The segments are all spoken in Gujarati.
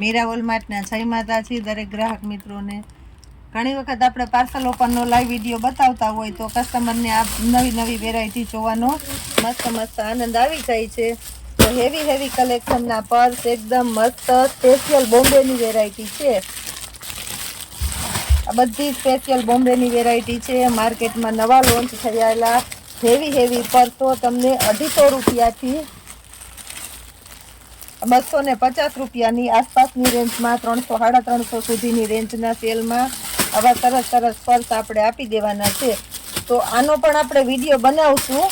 મીરા વોલમાર્ટના જય માતાજી દરેક ગ્રાહક મિત્રોને। ઘણી વખત આપણે પાર્સલ ઓપનનો લાઈવ વિડીયો બતાવતા હોય તો કસ્ટમરને આ નવી નવી વેરાયટી જોવાનો મસ્ત આનંદ આવી જાય છે। તો હેવી કલેક્શનના પર્સ એકદમ મસ્ત સ્પેશિયલ બોમ્બેની વેરાયટી છે। આ બધી સ્પેશિયલ બોમ્બેની વેરાયટી છે। માર્કેટમાં નવા લોન્ચ થયેલા હેવી પર્સો તમને 250 રૂપિયાથી 250 રૂપિયાની આસપાસની રેન્જમાં 300 સાડા 300 સુધીની રેન્જના સેલમાં આવા સરસ પર્સ આપણે આપી દેવાના છે। તો આનો પણ આપણે વિડીયો બનાવશું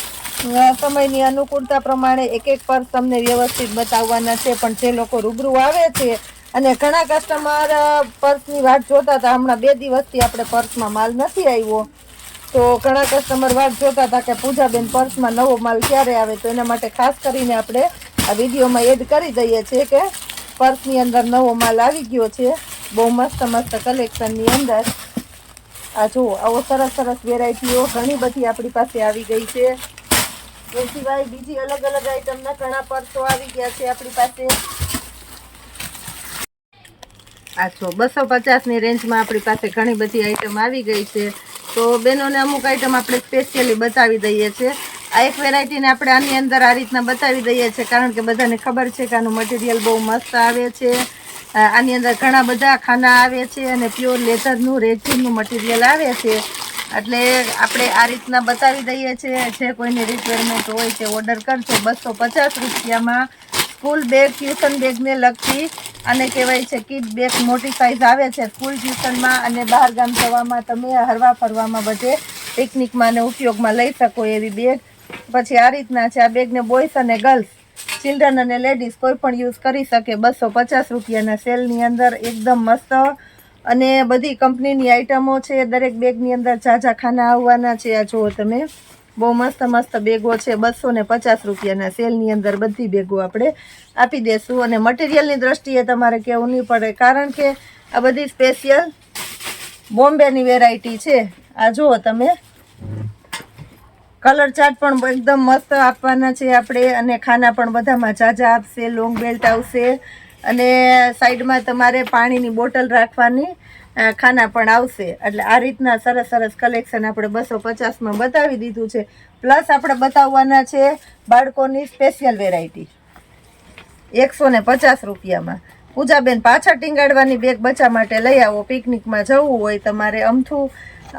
સમયની અનુકૂળતા પ્રમાણે એક પર્સ તમને વ્યવસ્થિત બતાવવાના છે। પણ જે લોકો રૂબરૂ આવે છે અને ઘણા કસ્ટમર પર્સની વાટ જોતા હતા, હમણાં 2 દિવસથી આપણે પર્સમાં માલ નથી આવ્યો તો ઘણા કસ્ટમર વાટ જોતા હતા કે પૂજાબેન પર્સમાં નવો માલ ક્યારે આવે, તો એના માટે ખાસ કરીને આપણે આ વિડીયોમાં એડ કરી દઈએ છીએ કે પર્સની અંદર નવો માલ આવી ગયો છે। બહુ મસ્ત કલેક્શનની અંદર આ જુઓ, આવો સરસ વેરાયટીઓ ઘણી બધી આપણી પાસે આવી ગઈ છે। એ સિવાય બીજી અલગ આઈટમના ઘણા પર્સો આવી ગયા છે આપણી પાસે। આ જો 250ની રેન્જમાં આપણી પાસે ઘણી બધી આઈટમ આવી ગઈ છે। તો બેનોને અમુક આઈટમ આપણે સ્પેશિયલી બતાવી દઈએ છીએ। આ એક વેરાયટીને આપણે આની અંદર આ રીતના બતાવી દઈએ છીએ કારણ કે બધાને ખબર છે કે આનું મટીરિયલ બહુ મસ્ત આવે છે। આની અંદર ઘણા બધા ખાના આવે છે અને પ્યોર લેધરનું રેક્ઝિનનું મટીરિયલ આવે છે, એટલે આપણે આ રીતના બતાવી દઈએ છીએ। જે કોઈને રિક્વાયરમેન્ટ હોય તે ઓર્ડર કરજો। 250 રૂપિયામાં સ્કૂલ બેગ, ટ્યુશન બેગને લગતી આને કહેવાય છે કિડ બેગ, મોટી સાઇઝ આવે છે સ્કૂલ ટ્યુશનમાં અને બહાર ગામ જવામાં તમે હરવા ફરવામાં બધે પિકનિકમાં અને ઉપયોગમાં લઈ શકો એવી બેગ। પછી આ રીતના છે, આ બેગને બોયસ અને ગર્લ્સ, ચિલ્ડ્રન અને લેડીઝ કોઈ પણ યુઝ કરી શકે। 250 રૂપિયાના સેલની અંદર એકદમ મસ્ત અને બધી કંપનીની આઈટમો છે। દરેક બેગની અંદર ઝાઝા ખાના આવવાના છે। આ જુઓ તમે, બહુ મસ્ત બેગો છે। 250 રૂપિયાના સેલની અંદર બધી બેગો આપણે આપી દેશું અને મટીરિયલની દ્રષ્ટિએ તમારે કહેવું નહીં પડે કારણ કે આ બધી સ્પેશિયલ બોમ્બેની વેરાયટી છે। આ જુઓ તમે, કલર ચાર્ટ પણ એકદમ મસ્ત આપવાના છે આપણે અને ખાના પણ બધામાં ઝાઝા આપશે। લોંગ બેલ્ટ આવશે અને સાઈડમાં તમારે પાણીની બોટલ રાખવાની ખાના પણ આવશે। એટલે આ રીતના સરસ કલેક્શન આપણે 250માં બતાવી દીધું છે। પ્લસ આપણે બતાવવાના છે બાળકોની સ્પેશિયલ વેરાયટી 150 રૂપિયામાં। પૂજાબેન પાછળ ટીંગાડવાની બેગ બચ્ચા માટે લઈ આવો, પિકનિકમાં જવું હોય તમારે, અમથું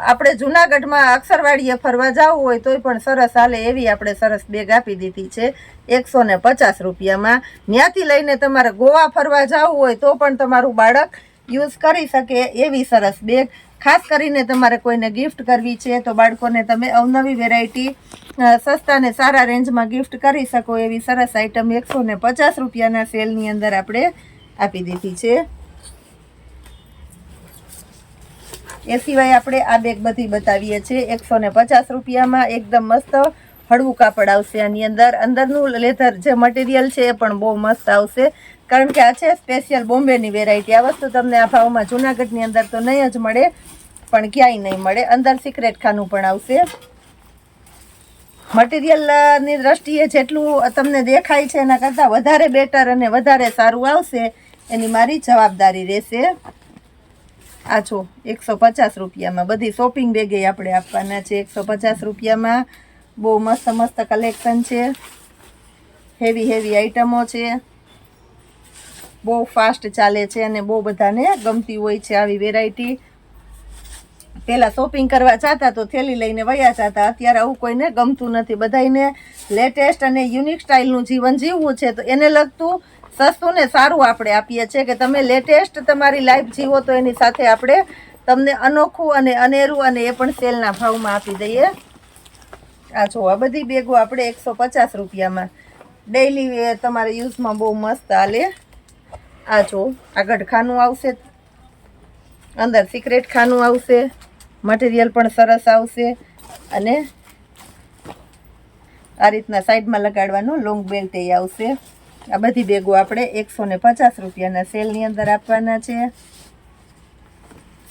આપણે જુનાગઢમાં અક્ષરવાડીએ ફરવા જવું હોય તોય પણ સરસ હાલે એવી આપણે સરસ બેગ આપી દીધી છે 150 રૂપિયામાં। ત્યાંથી લઈને તમારે ગોવા ફરવા જવું હોય તો પણ તમારું બાળક યુઝ કરી શકે એવી સરસ બેગ। ખાસ કરીને તમારે કોઈને ગિફ્ટ કરવી છે તો બાળકોને તમે અવનવી વેરાયટી સસ્તા ને સારા રેન્જમાં ગિફ્ટ કરી શકો એવી સરસ આઈટમ 150 રૂપિયાના સેલની અંદર આપણે આપી દીધી છે। એ સિવાય આપણે આ બેગ બધી બતાવીએ છીએ 150 રૂપિયામાં। એકદમ મસ્ત હળવું કાપડ આવશે આની અંદરનું લેધર જે મટીરિયલ છે એ પણ બહુ મસ્ત આવશે કારણ કે આ છે સ્પેશિયલ બોમ્બેની વેરાયટી। આ વસ્તુ તમને આ ભાવમાં જુનાગઢની અંદર તો નહીં જ મળે, પણ ક્યાંય નહીં મળે। અંદર સિક્રેટ ખાનું પણ આવશે। મટીરિયલની દ્રષ્ટિએ જેટલું તમને દેખાય છે એના કરતાં વધારે બેટર અને વધારે સારું આવશે એની મારી જવાબદારી રહેશે। આ છો 150 રૂપિયામાં બધી શોપિંગ બેગે આપણે આપવાના છે 150 રૂપિયામાં। બહુ મસ્ત કલેક્શન છે, હેવી આઈટમો છે, બહુ ફાસ્ટ ચાલે છે અને બહુ બધાને ગમતી હોય છે આવી વેરાયટી। પહેલાં શોપિંગ કરવા જતા તો થેલી લઈને વયા જતા, અત્યારે આવું કોઈને ગમતું નથી। બધાને લેટેસ્ટ અને યુનિક સ્ટાઇલનું જીવન જીવવું છે તો એને લગતું સસ્તું ને સારું આપણે આપીએ છીએ કે તમે લેટેસ્ટ તમારી લાઈફ જીવો તો એની સાથે આપણે તમને અનોખું અને અનેરું અને એ પણ સેલના ભાવમાં આપી દઈએ। આ જો આ બધી બેગો આપણે 150 રૂપિયામાં ડેઈલી તમારે યુઝમાં બહુ મસ્ત હાલે। આ જો આગળ ખાનું આવશે, અંદર સિક્રેટ ખાનું આવશે, મટીરિયલ પણ સરસ આવશે અને આ રીતના સાઈડમાં લગાડવાનું લોંગ બેલ્ટ એ આવશે। આ બધી બેગો આપણે 150 રૂપિયાના સેલની અંદર આપવાના છે।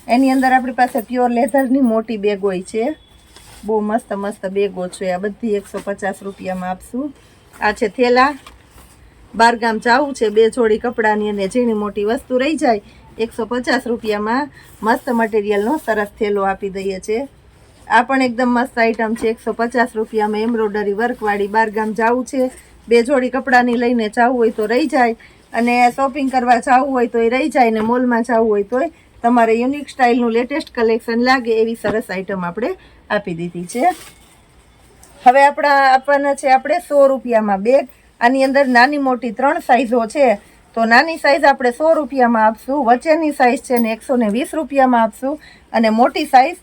એની અંદર આપણી પાસે પ્યોર લેધરની મોટી બેગ હોય છે, બહુ મસ્ત બેગો છે। આ બધી 150 રૂપિયામાં આપશું। આ છે થેલા, બાર ગામ જવું છે, 2 જોડી કપડાની અને ઝીણી મોટી વસ્તુ રહી જાય 150 રૂપિયામાં મસ્ત મટીરિયલનો સરસ થેલો આપી દઈએ છીએ. આ પણ એકદમ મસ્ત આઈટમ છે. 150 રૂપિયામાં એમ્બ્રોડરી વર્કવાળી. બાર ગામ જવું છે, 2 જોડી કપડાની લઈને જવું હોય તો રહી જાય, અને શોપિંગ કરવા જવું હોય તો એ રહી જાય, ને મોલમાં જવું હોય તોય તમારે યુનિક સ્ટાઇલનું લેટેસ્ટ કલેક્શન લાગે એવી સરસ આઈટમ આપણે આપી દીધી છે. હવે આપવાના છે આપણે 100 રૂપિયામાં બેગ. આની અંદર નાની મોટી 3 સાઇઝો છે. તો નાની સાઇઝ આપણે 100 રૂપિયામાં આપશું, વચ્ચેની સાઇઝ છે ને 120 રૂપિયામાં આપશું, અને મોટી સાઇઝ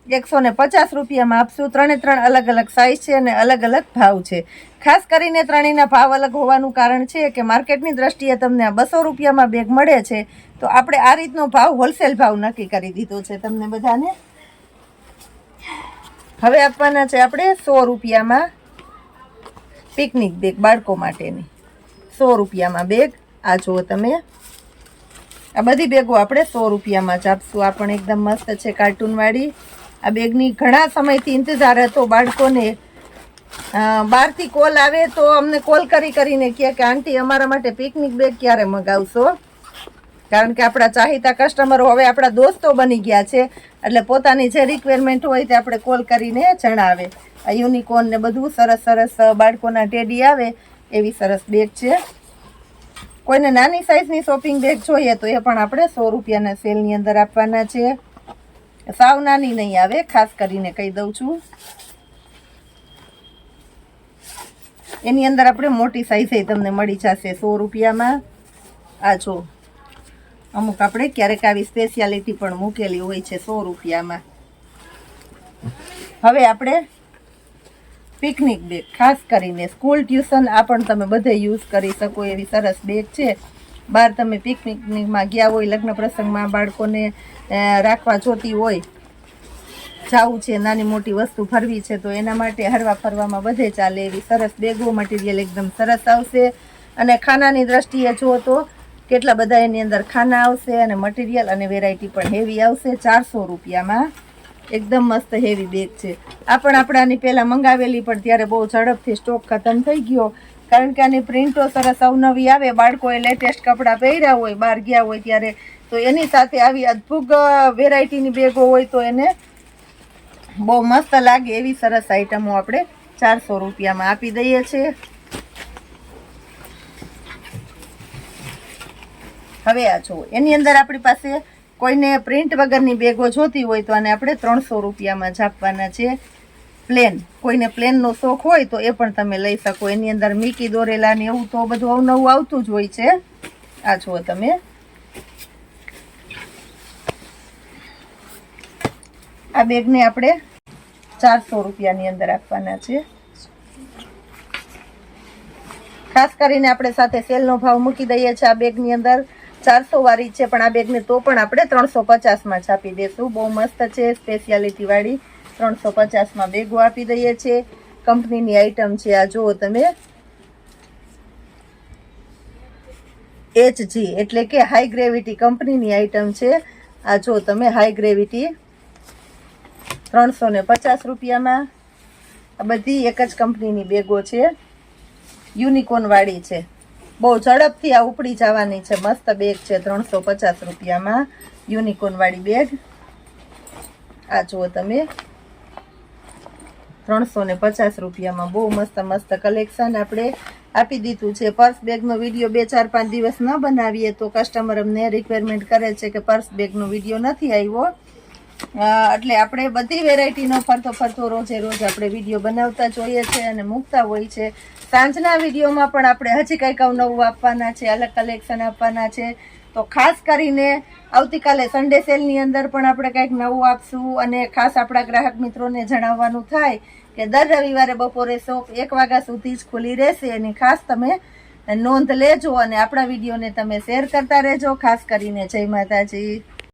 150 રૂપિયામાં આપશું. 3 અલગ અલગ સાઇઝ છે અને અલગ અલગ ભાવ છે. ખાસ કરીને ત્રણેયના ભાવ અલગ હોવાનું કારણ છે કે માર્કેટની દ્રષ્ટિએ તમને આ 200 રૂપિયામાં બેગ મળે છે, તો આપણે આ રીતનો ભાવ હોલસેલ ભાવ નક્કી કરી દીધો છે તમને બધાને. હવે આપવાના છે આપણે 100 રૂપિયામાં પિકનિક બેગ, બાળકો માટેની 100 રૂપિયામાં બેગ. આ જુઓ તમે, આ બધી બેગો આપણે 100 રૂપિયામાં જ આપશું. આ પણ એકદમ મસ્ત છે કાર્ટૂનવાળી. આ બેગની ઘણા સમયથી ઇંતજાર હતો બાળકોને. બહારથી કોલ આવે તો અમને કોલ કરીને કહે કે આંટી અમારા માટે પિકનિક બેગ ક્યારે મગાવશો, કારણ કે આપણા ચાહીતા કસ્ટમરો હવે આપણા દોસ્તો બની ગયા છે, એટલે પોતાની જે રિક્વાયરમેન્ટ હોય તે આપણે કોલ કરીને જણાવે. આ યુનિકોર્ન ને બધું સરસ સરસ બાળકોના ટેડી આવે એવી સરસ બેગ છે. કોઈને નાની સાઇઝની શોપિંગ બેગ જોઈએ તો એ પણ આપણે 100 રૂપિયાના સેલની અંદર આપવાના છે. સાવ નાની નહીં આવે, ખાસ કરીને કહી દઉં છું. એની અંદર આપણે મોટી સાઇઝ તમને મળી જશે 100 રૂપિયામાં. આ જો અમુક આપણે ક્યારેક આવી સ્પેશિયાલિટી પણ મૂકેલી હોય છે 100 રૂપિયામાં. હવે આપણે પિકનિક બેગ, ખાસ કરીને સ્કૂલ ટ્યુશન આ પણ તમે બધે યુઝ કરી શકો એવી સરસ બેગ છે. બહાર તમે પિકનિકમાં ગયા હોય, લગ્ન પ્રસંગમાં બાળકોને રાખવા જોતી હોય, જવું છે, નાની મોટી વસ્તુ ફરવી છે, તો એના માટે હરવા ફરવામાં બધે ચાલે એવી સરસ બેગો. મટીરિયલ એકદમ સરસ આવશે, અને ખાનાની દ્રષ્ટિએ જુઓ તો કેટલા બધા એની અંદર ખાના આવશે, અને મટીરિયલ અને વેરાયટી પણ હેવી આવશે. 400 રૂપિયામાં એકદમ મસ્ત હેવી બેગ છે. આ પણ આપણે આની પહેલાં મંગાવેલી, પણ ત્યારે બહુ ઝડપથી સ્ટોક ખતમ થઈ ગયો, કારણ કે આની પ્રિન્ટો સરસ અવનવી આવે. બાળકોએ લેટેસ્ટ કપડાં પહેર્યા હોય, બહાર ગયા હોય ત્યારે, તો એની સાથે આવી અદ્ભુત વેરાયટીની બેગો હોય તો એને બહુ મસ્ત લાગે એવી સરસ આઈટમો આપણે 400 રૂપિયામાં આપી દઈએ છીએ. હવે આ જુઓ, એની અંદર આપણી પાસે કોઈને પ્રિન્ટ વગરની બેગો જોતી હોય તો આને આપણે 300 રૂપિયામાં જ આપવાના છે. પ્લેન, કોઈને પ્લેનનો શોખ હોય તો એ પણ તમે લઈ શકો. એની અંદર મીકી દોરેલા ને એવું તો બધું અવનવું આવતું જ હોય છે. આ જુઓ તમે, આ બેગને આપણે 400 રૂપિયાની અંદર આપવાના છે. ખાસ કરીને આપણે સાથે સેલનો ભાવ મૂકી દઈએ છીએ. આ બેગની અંદર 400 વાળી છે, પણ આ બેગને તો પણ આપણે 350માં જ આપી દઈશું. બહુ મસ્ત છે, સ્પેશિયાલિટી વાળી 350માં બેગો આપી દઈએ છીએ. કંપનીની આઈટમ છે. આ જુઓ તમે, HG એટલે કે હાઈ ગ્રેવિટી કંપનીની આઈટમ છે. આ જો તમે, હાઈ ગ્રેવિટી 350 રૂપિયામાં. આ બધી એક જ કંપનીની બેગો છે, યુનિકોર્ન વાળી છે. બહુ ઝડપથી આ ઉપડી જવાની છે. મસ્ત બેગ છે. 350 રૂપિયામાં યુનિકોર્ન વાળી બેગ. આ જુઓ તમે, 350 રૂપિયામાં બહુ મસ્ત મસ્ત કલેક્શન આપણે આપી દીધું છે. પર્સ બેગનો વિડીયો 2-4-5 દિવસ ન બનાવીએ તો કસ્ટમર અમને રિક્વાયરમેન્ટ કરે છે કે પર્સ બેગનો વિડીયો નથી આવ્યો, એટલે આપણે બધી વેરાયટીનો ફરતો રોજે રોજ આપણે વિડીયો બનાવતા જોઈએ છે અને મૂકતા હોય છે. સાંજના વિડીયોમાં પણ આપણે હજી કંઈક નવું આપવાના છે, અલગ કલેક્શન આપવાના છે. તો ખાસ કરીને આવતીકાલે સન્ડે સેલની અંદર પણ આપણે કંઈક નવું આપશું, અને ખાસ આપણા ગ્રાહક મિત્રોને જણાવવાનું થાય કે દર રવિવારે બપોરે શોપ 1 વાગ્યા સુધી જ ખુલ્લી રહેશે. એની ખાસ તમે નોંધ લેજો, અને આપણા વિડીયોને તમે શેર કરતા રહેજો. ખાસ કરીને જય માતાજી.